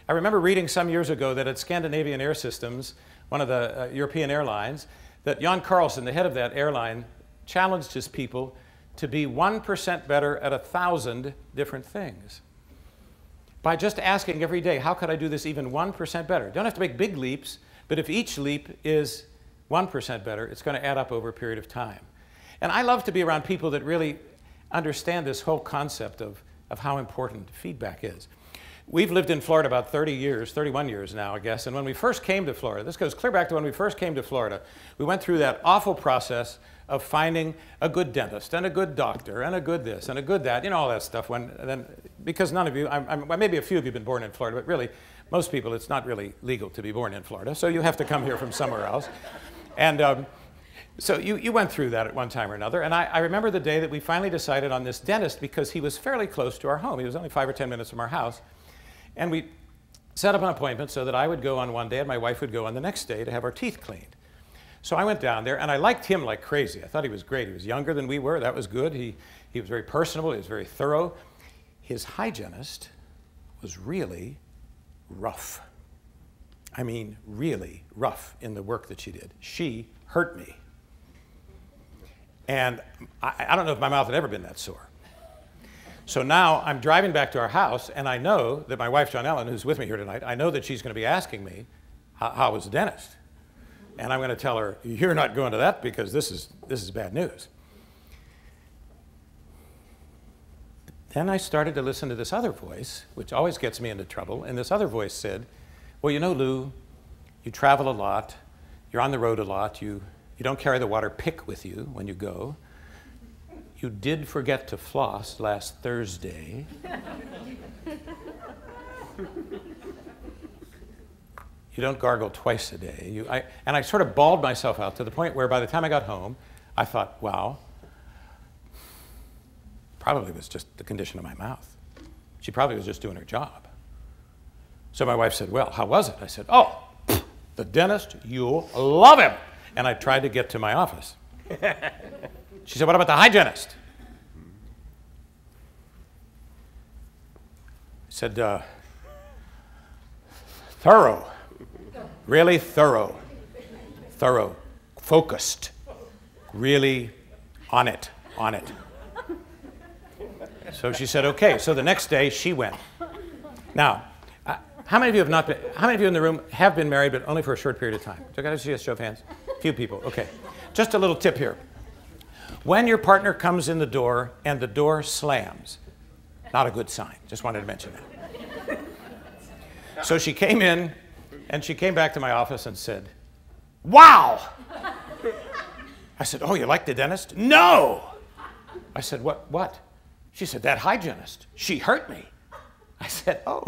I remember reading some years ago that at Scandinavian Air Systems, one of the European airlines, that Jan Carlson, the head of that airline, challenged his people to be 1% better at 1,000 different things. By just asking every day, how could I do this even 1% better? You don't have to make big leaps, but if each leap is 1% better, it's going to add up over a period of time. And I love to be around people that really understand this whole concept of how important feedback is. We've lived in Florida about 30 years, 31 years now, I guess, and when we first came to Florida, this goes clear back to when we first came to Florida, we went through that awful process of finding a good dentist and a good doctor and a good this and a good that, you know, all that stuff. Because none of you, well, maybe a few of you have been born in Florida, but really, most people, it's not really legal to be born in Florida, so you have to come here from somewhere else. And so you went through that at one time or another, and I remember the day that we finally decided on this dentist because he was fairly close to our home. He was only 5 or 10 minutes from our house. And we set up an appointment so that I would go on one day and my wife would go on the next day to have our teeth cleaned. So I went down there, and I liked him like crazy. I thought he was great. He was younger than we were. That was good. He was very personable. He was very thorough. His hygienist was really rough. I mean, really rough in the work that she did. She hurt me. And I don't know if my mouth had ever been that sore. So now I'm driving back to our house, and I know that my wife, John Ellen, who's with me here tonight, I know that she's going to be asking me, how was the dentist? And I'm going to tell her, you're not going to that because this is bad news. Then I started to listen to this other voice, which always gets me into trouble, and this other voice said, well, you know, Lou, you travel a lot, you're on the road a lot, you don't carry the water pick with you when you go. You did forget to floss last Thursday. You don't gargle twice a day. And I sort of bawled myself out to the point where by the time I got home, I thought, wow, probably was just the condition of my mouth. She probably was just doing her job. So my wife said, well, how was it? I said, oh, the dentist, you'll love him. And I tried to get to my office. She said, what about the hygienist? I said, thorough, really thorough, focused, really on it. So she said, okay. So the next day she went. Now, how many of you have not been, how many of you in the room have been married, but only for a short period of time? So can I see a show of hands? A few people, okay. Just a little tip here. When your partner comes in the door and the door slams, not a good sign. Just wanted to mention that. So she came in and she came back to my office and said, wow! I said, oh, you like the dentist? No! I said, what? She said, that hygienist. She hurt me. I said, oh.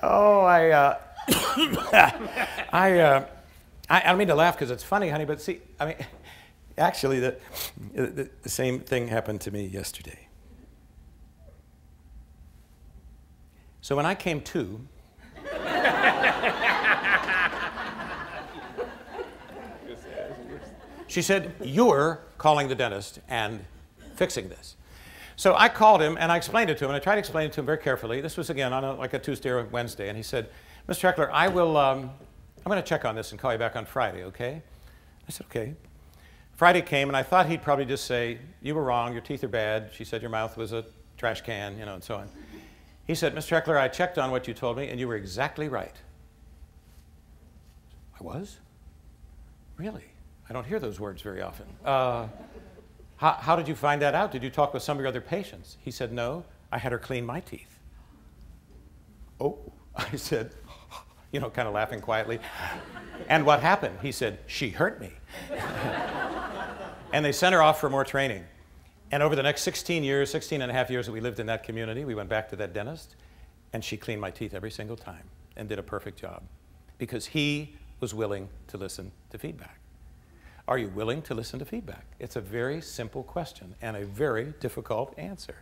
Oh, I don't mean to laugh because it's funny, honey, but see, I mean, actually, the same thing happened to me yesterday. So when I came to, she said, you're calling the dentist and fixing this. So I called him and I explained it to him, and I tried to explain it to him very carefully. This was again on like a Tuesday or Wednesday, and he said, Mr. Heckler, I'm going to check on this and call you back on Friday, okay? I said, okay. Friday came, and I thought he'd probably just say, you were wrong, your teeth are bad. She said your mouth was a trash can, you know, and so on. He said, Mr. Heckler, I checked on what you told me, and you were exactly right. I was? Really? I don't hear those words very often. How did you find that out? Did you talk with some of your other patients? He said, no, I had her clean my teeth. Oh, I said, you know, kind of laughing quietly. And what happened? He said, she hurt me. And they sent her off for more training. And over the next 16 and a half years that we lived in that community, we went back to that dentist, and she cleaned my teeth every single time and did a perfect job because he was willing to listen to feedback. Are you willing to listen to feedback? It's a very simple question and a very difficult answer.